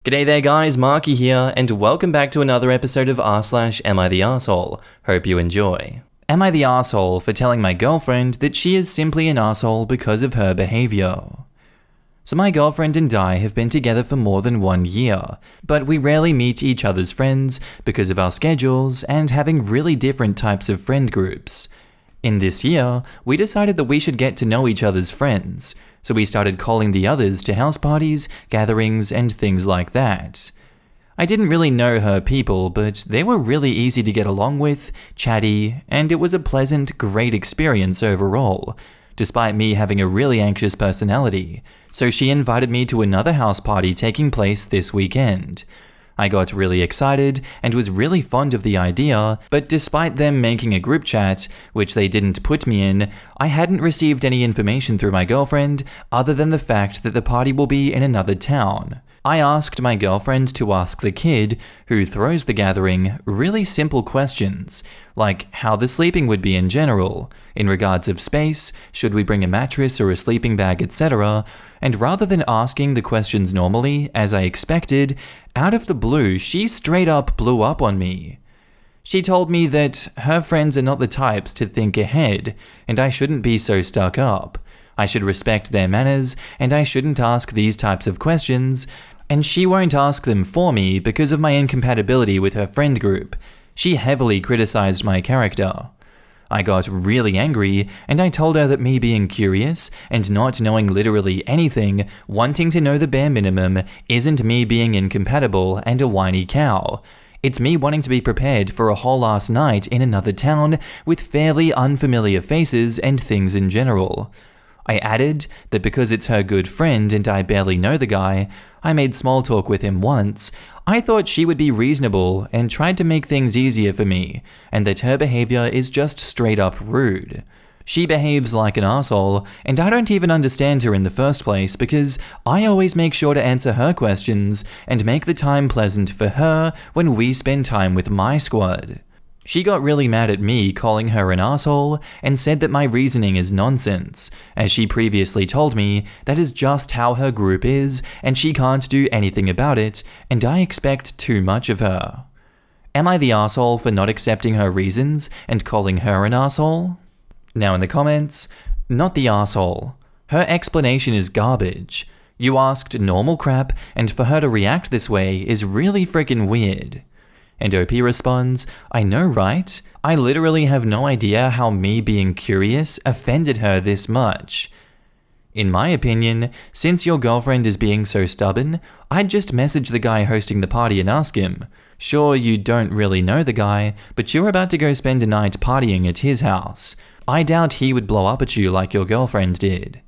G'day there guys, Markee here, and welcome back to another episode of r/Am I the Arsehole? Hope you enjoy. Am I the arsehole for telling my girlfriend that she is simply an arsehole because of her behavior? So my girlfriend and I have been together for more than 1 year, but we rarely meet each other's friends because of our schedules and having really different types of friend groups. In this year, we decided that we should get to know each other's friends, so we started calling the others to house parties, gatherings, and things like that. I didn't really know her people, but they were really easy to get along with, chatty, and it was a pleasant, great experience overall, despite me having a really anxious personality, so she invited me to another house party taking place this weekend. I got really excited and was really fond of the idea, but despite them making a group chat, which they didn't put me in, I hadn't received any information through my girlfriend other than the fact that the party will be in another town. I asked my girlfriend to ask the kid, who throws the gathering, really simple questions, like how the sleeping would be in general, in regards of space, should we bring a mattress or a sleeping bag, etc., and rather than asking the questions normally, as I expected, out of the blue, she straight up blew up on me. She told me that her friends are not the types to think ahead, and I shouldn't be so stuck up. I should respect their manners, and I shouldn't ask these types of questions, and she won't ask them for me because of my incompatibility with her friend group. She heavily criticized my character. I got really angry, and I told her that me being curious and not knowing literally anything, wanting to know the bare minimum, isn't me being incompatible and a whiny cow. It's me wanting to be prepared for a whole ass night in another town with fairly unfamiliar faces and things in general. I added that because it's her good friend and I barely know the guy, I made small talk with him once, I thought she would be reasonable and tried to make things easier for me, and that her behavior is just straight up rude. She behaves like an asshole, and I don't even understand her in the first place because I always make sure to answer her questions and make the time pleasant for her when we spend time with my squad. She got really mad at me calling her an asshole and said that my reasoning is nonsense, as she previously told me that is just how her group is and she can't do anything about it, and I expect too much of her. Am I the asshole for not accepting her reasons and calling her an asshole? Now in the comments, not the asshole. Her explanation is garbage. You asked normal crap, and for her to react this way is really freaking weird. And OP responds, I know, right? I literally have no idea how me being curious offended her this much. In my opinion, since your girlfriend is being so stubborn, I'd just message the guy hosting the party and ask him. Sure, you don't really know the guy, but you're about to go spend a night partying at his house. I doubt he would blow up at you like your girlfriend did.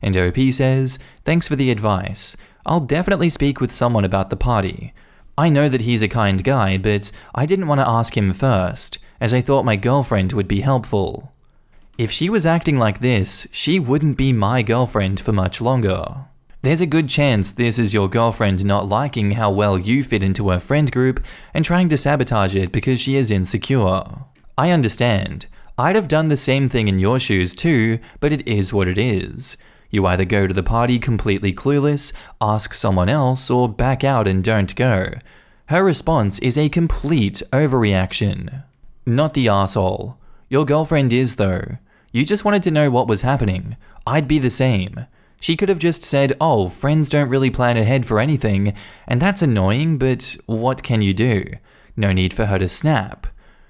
And OP says, thanks for the advice. I'll definitely speak with someone about the party. I know that he's a kind guy, but I didn't want to ask him first, as I thought my girlfriend would be helpful. If she was acting like this, she wouldn't be my girlfriend for much longer. There's a good chance this is your girlfriend not liking how well you fit into her friend group and trying to sabotage it because she is insecure. I understand. I'd have done the same thing in your shoes too, but it is what it is. You either go to the party completely clueless, ask someone else, or back out and don't go. Her response is a complete overreaction. Not the asshole. Your girlfriend is though. You just wanted to know what was happening. I'd be the same. She could have just said, oh, friends don't really plan ahead for anything, and that's annoying, but what can you do? No need for her to snap.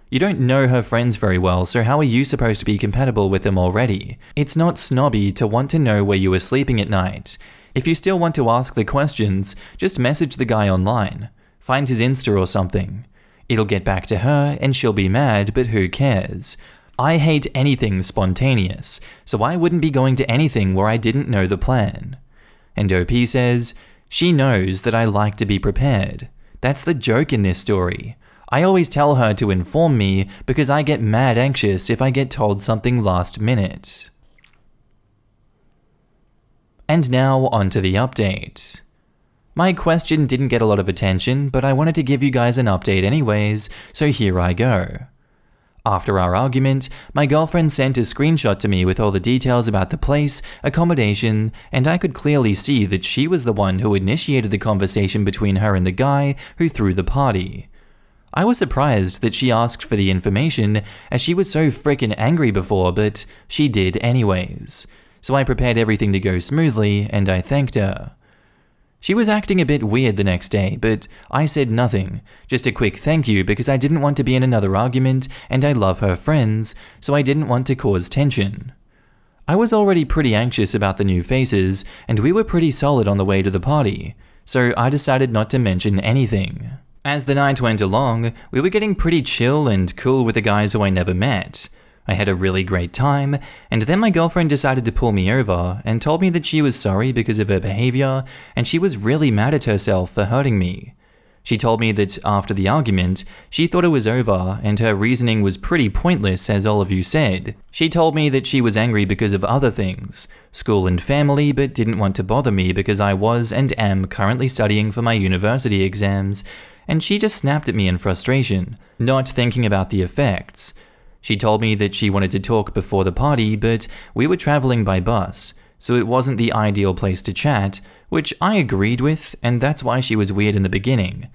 You don't know her friends very well, so how are you supposed to be compatible with them already? It's not snobby to want to know where you were sleeping at night. If you still want to ask the questions, just message the guy online. Find his Insta or something. It'll get back to her and she'll be mad, but who cares? I hate anything spontaneous, so I wouldn't be going to anything where I didn't know the plan. And OP says, she knows that I like to be prepared. That's the joke in this story. I always tell her to inform me because I get mad anxious if I get told something last minute. And now onto the update. My question didn't get a lot of attention, but I wanted to give you guys an update anyways, so here I go. After our argument, my girlfriend sent a screenshot to me with all the details about the place, accommodation, and I could clearly see that she was the one who initiated the conversation between her and the guy who threw the party. I was surprised that she asked for the information, as she was so frickin' angry before, but she did anyways. So I prepared everything to go smoothly, and I thanked her. She was acting a bit weird the next day, but I said nothing, just a quick thank you because I didn't want to be in another argument and I love her friends, so I didn't want to cause tension. I was already pretty anxious about the new faces, and we were pretty solid on the way to the party, so I decided not to mention anything. As the night went along, we were getting pretty chill and cool with the guys who I never met. I had a really great time, and then my girlfriend decided to pull me over and told me that she was sorry because of her behavior and she was really mad at herself for hurting me. She told me that after the argument, she thought it was over and her reasoning was pretty pointless, as all of you said. She told me that she was angry because of other things, school and family, but didn't want to bother me because I was and am currently studying for my university exams, and she just snapped at me in frustration, not thinking about the effects. She told me that she wanted to talk before the party, but we were traveling by bus, so it wasn't the ideal place to chat, which I agreed with, and that's why she was weird in the beginning.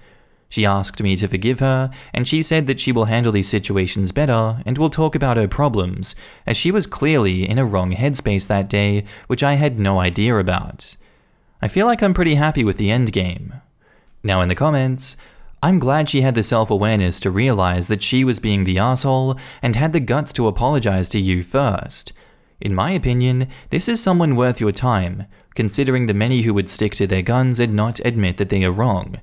She asked me to forgive her, and she said that she will handle these situations better and will talk about her problems, as she was clearly in a wrong headspace that day, which I had no idea about. I feel like I'm pretty happy with the endgame. Now in the comments, I'm glad she had the self-awareness to realize that she was being the asshole and had the guts to apologize to you first. In my opinion, this is someone worth your time, considering the many who would stick to their guns and not admit that they are wrong.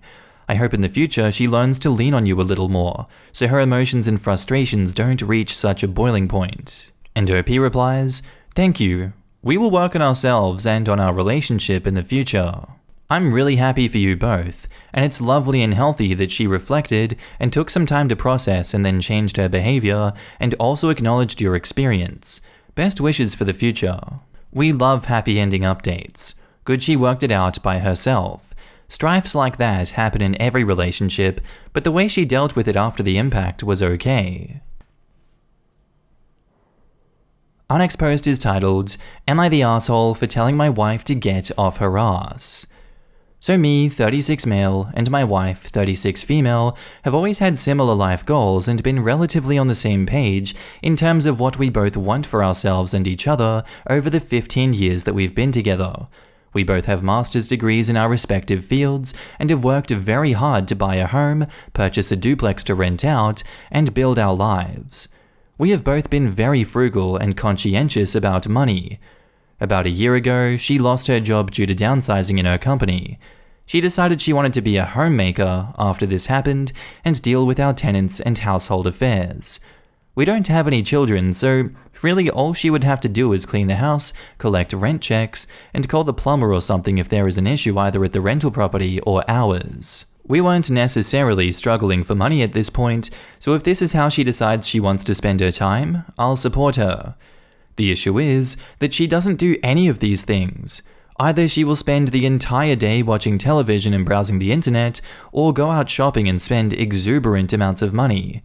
I hope in the future she learns to lean on you a little more, so her emotions and frustrations don't reach such a boiling point. And OP replies, "Thank you. We will work on ourselves and on our relationship in the future." I'm really happy for you both, and it's lovely and healthy that she reflected and took some time to process and then changed her behavior and also acknowledged your experience. Best wishes for the future. We love happy ending updates. Good she worked it out by herself. Strifes like that happen in every relationship, but the way she dealt with it after the impact was okay. Our next post is titled, "Am I the asshole for telling my wife to get off her ass?" So me, 36 male, and my wife, 36 female, have always had similar life goals and been relatively on the same page in terms of what we both want for ourselves and each other over the 15 years that we've been together. We both have master's degrees in our respective fields and have worked very hard to buy a home, purchase a duplex to rent out, and build our lives. We have both been very frugal and conscientious about money. About a year ago, she lost her job due to downsizing in her company. She decided she wanted to be a homemaker after this happened and deal with our tenants and household affairs. We don't have any children, so really all she would have to do is clean the house, collect rent checks, and call the plumber or something if there is an issue either at the rental property or ours. We weren't necessarily struggling for money at this point, so if this is how she decides she wants to spend her time, I'll support her. The issue is that she doesn't do any of these things. Either she will spend the entire day watching television and browsing the internet, or go out shopping and spend exuberant amounts of money.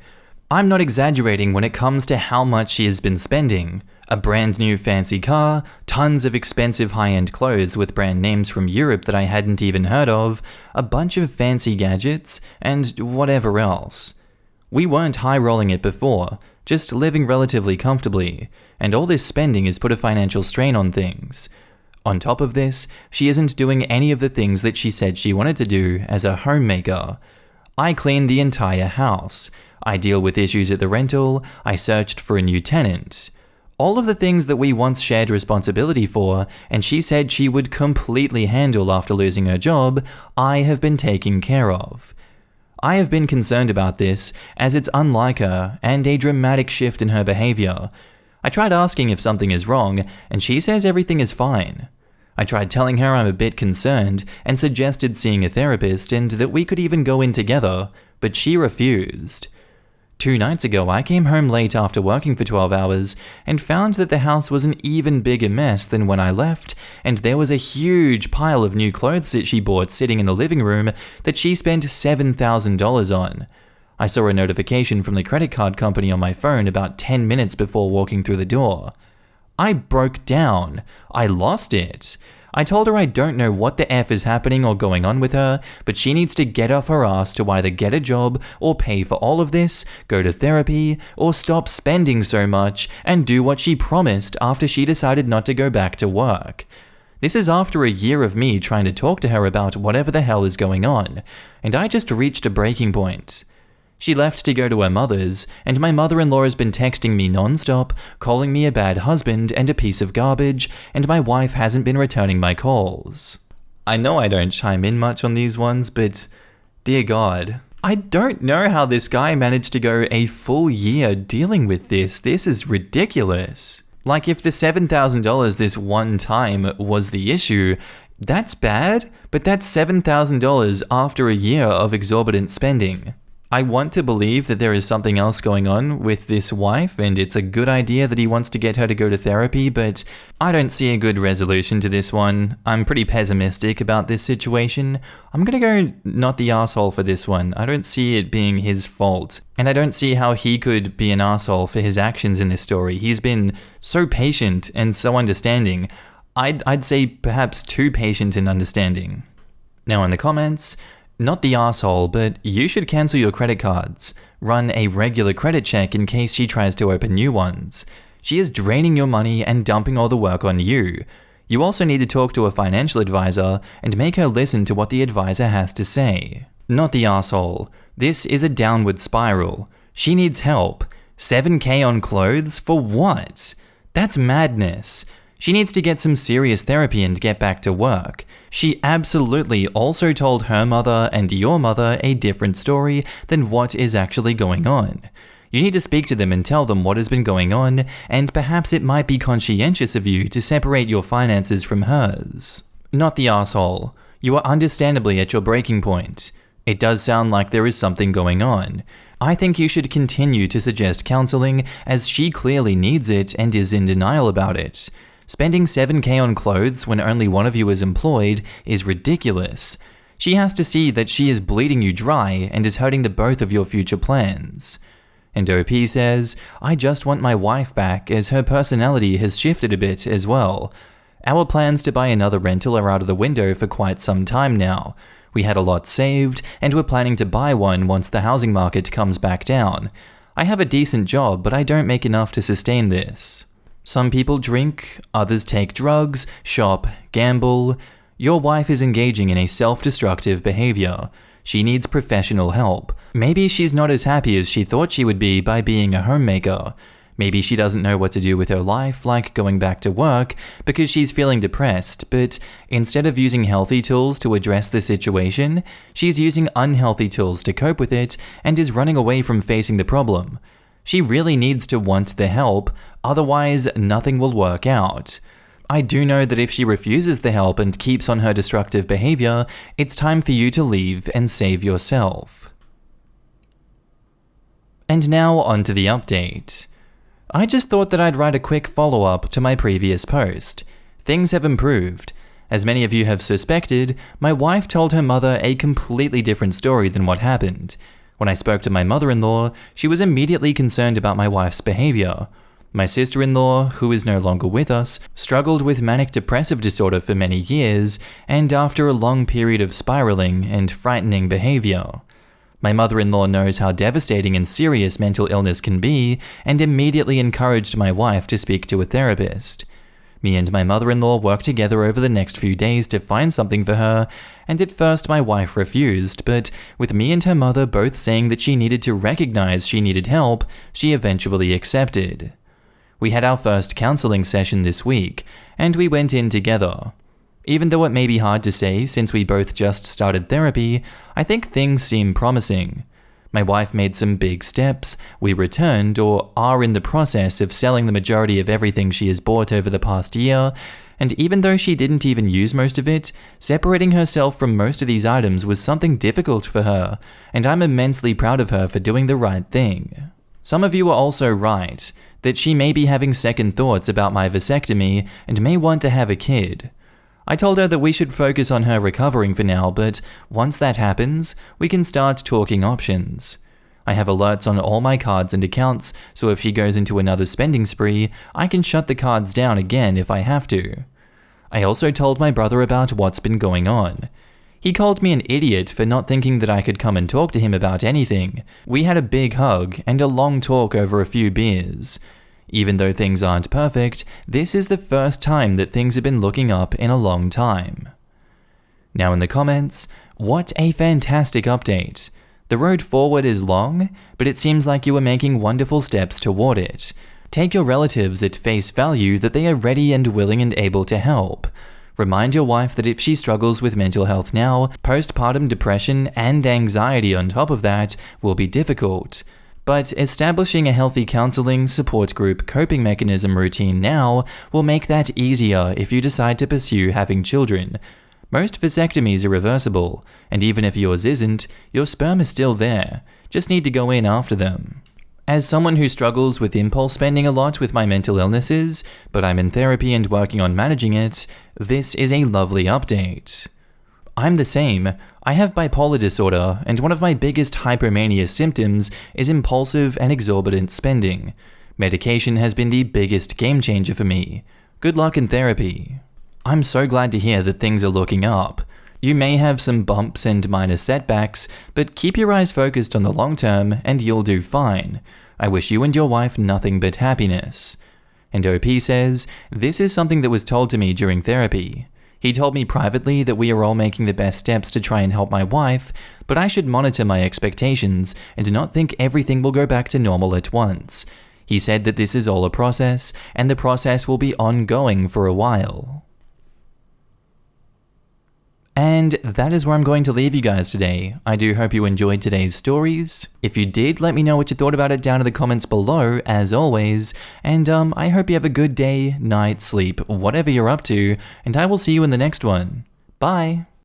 I'm not exaggerating when it comes to how much she has been spending. A brand new fancy car, tons of expensive high-end clothes with brand names from Europe that I hadn't even heard of, a bunch of fancy gadgets, and whatever else. We weren't high-rolling it before, just living relatively comfortably, and all this spending has put a financial strain on things. On top of this, she isn't doing any of the things that she said she wanted to do as a homemaker. I clean the entire house. I deal with issues at the rental. I searched for a new tenant. All of the things that we once shared responsibility for, and she said she would completely handle after losing her job, I have been taking care of. I have been concerned about this, as it's unlike her and a dramatic shift in her behavior. I tried asking if something is wrong, and she says everything is fine. I tried telling her I'm a bit concerned and suggested seeing a therapist and that we could even go in together, but she refused. 2 nights ago, I came home late after working for 12 hours and found that the house was an even bigger mess than when I left, and there was a huge pile of new clothes that she bought sitting in the living room that she spent $7,000 on. I saw a notification from the credit card company on my phone about 10 minutes before walking through the door. I broke down. I lost it. I told her I don't know what the F is happening or going on with her, but she needs to get off her ass to either get a job or pay for all of this, go to therapy, or stop spending so much and do what she promised after she decided not to go back to work. This is after a year of me trying to talk to her about whatever the hell is going on, and I just reached a breaking point. She left to go to her mother's, and my mother-in-law has been texting me non-stop, calling me a bad husband and a piece of garbage, and my wife hasn't been returning my calls. I know I don't chime in much on these ones, but dear God, I don't know how this guy managed to go a full year dealing with this. This is ridiculous. Like, if the $7,000 this one time was the issue, that's bad, but that's $7,000 after a year of exorbitant spending. I want to believe that there is something else going on with this wife, and it's a good idea that he wants to get her to go to therapy, but I don't see a good resolution to this one. I'm pretty pessimistic about this situation. I'm gonna go not the asshole for this one. I don't see it being his fault, and I don't see how he could be an asshole for his actions in this story. He's been so patient and so understanding. I'd say perhaps too patient and understanding. Now in the comments, not the asshole, but you should cancel your credit cards. Run a regular credit check in case she tries to open new ones. She is draining your money and dumping all the work on you. You also need to talk to a financial advisor and make her listen to what the advisor has to say. Not the asshole. This is a downward spiral. She needs help. $7,000 on clothes? For what? That's madness. She needs to get some serious therapy and get back to work. She absolutely also told her mother and your mother a different story than what is actually going on. You need to speak to them and tell them what has been going on, and perhaps it might be conscientious of you to separate your finances from hers. Not the asshole. You are understandably at your breaking point. It does sound like there is something going on. I think you should continue to suggest counseling, as she clearly needs it and is in denial about it. Spending $7,000 on clothes when only one of you is employed is ridiculous. She has to see that she is bleeding you dry and is hurting the both of your future plans. And OP says, I just want my wife back, as her personality has shifted a bit as well. Our plans to buy another rental are out of the window for quite some time now. We had a lot saved, and we're planning to buy one once the housing market comes back down. I have a decent job, but I don't make enough to sustain this. Some people drink, others take drugs, shop, gamble. Your wife is engaging in a self-destructive behavior. She needs professional help. Maybe she's not as happy as she thought she would be by being a homemaker. Maybe she doesn't know what to do with her life, like going back to work, because she's feeling depressed, but instead of using healthy tools to address the situation, she's using unhealthy tools to cope with it and is running away from facing the problem. She really needs to want the help, otherwise nothing will work out. I do know that if she refuses the help and keeps on her destructive behavior, it's time for you to leave and save yourself. And now on to the update. I just thought that I'd write a quick follow-up to my previous post. Things have improved. As many of you have suspected, my wife told her mother a completely different story than what happened. When I spoke to my mother-in-law, she was immediately concerned about my wife's behavior. My sister-in-law, who is no longer with us, struggled with manic depressive disorder for many years, and after a long period of spiraling and frightening behavior. My mother-in-law knows how devastating and serious mental illness can be, and immediately encouraged my wife to speak to a therapist. Me and my mother-in-law worked together over the next few days to find something for her, and at first my wife refused, but with me and her mother both saying that she needed to recognize she needed help, she eventually accepted. We had our first counseling session this week, and we went in together. Even though it may be hard to say since we both just started therapy, I think things seem promising. My wife made some big steps, we returned or are in the process of selling the majority of everything she has bought over the past year, and even though she didn't even use most of it, separating herself from most of these items was something difficult for her, and I'm immensely proud of her for doing the right thing. Some of you are also right, that she may be having second thoughts about my vasectomy and may want to have a kid. I told her that we should focus on her recovering for now, but once that happens, we can start talking options. I have alerts on all my cards and accounts, so if she goes into another spending spree, I can shut the cards down again if I have to. I also told my brother about what's been going on. He called me an idiot for not thinking that I could come and talk to him about anything. We had a big hug and a long talk over a few beers. Even though things aren't perfect, this is the first time that things have been looking up in a long time. Now in the comments, what a fantastic update. The road forward is long, but it seems like you are making wonderful steps toward it. Take your relatives at face value that they are ready and willing and able to help. Remind your wife that if she struggles with mental health now, postpartum depression and anxiety on top of that will be difficult. But establishing a healthy counseling, support group, coping mechanism routine now will make that easier if you decide to pursue having children. Most vasectomies are reversible, and even if yours isn't, your sperm is still there. Just need to go in after them. As someone who struggles with impulse spending a lot with my mental illnesses, but I'm in therapy and working on managing it, this is a lovely update. I'm the same. I have bipolar disorder, and one of my biggest hypomania symptoms is impulsive and exorbitant spending. Medication has been the biggest game changer for me. Good luck in therapy. I'm so glad to hear that things are looking up. You may have some bumps and minor setbacks, but keep your eyes focused on the long term and you'll do fine. I wish you and your wife nothing but happiness. And OP says, this is something that was told to me during therapy. He told me privately that we are all making the best steps to try and help my wife, but I should monitor my expectations and not think everything will go back to normal at once. He said that this is all a process, and the process will be ongoing for a while. And that is where I'm going to leave you guys today. I do hope you enjoyed today's stories. If you did, let me know what you thought about it down in the comments below, as always. And I hope you have a good day, night, sleep, whatever you're up to, and I will see you in the next one. Bye!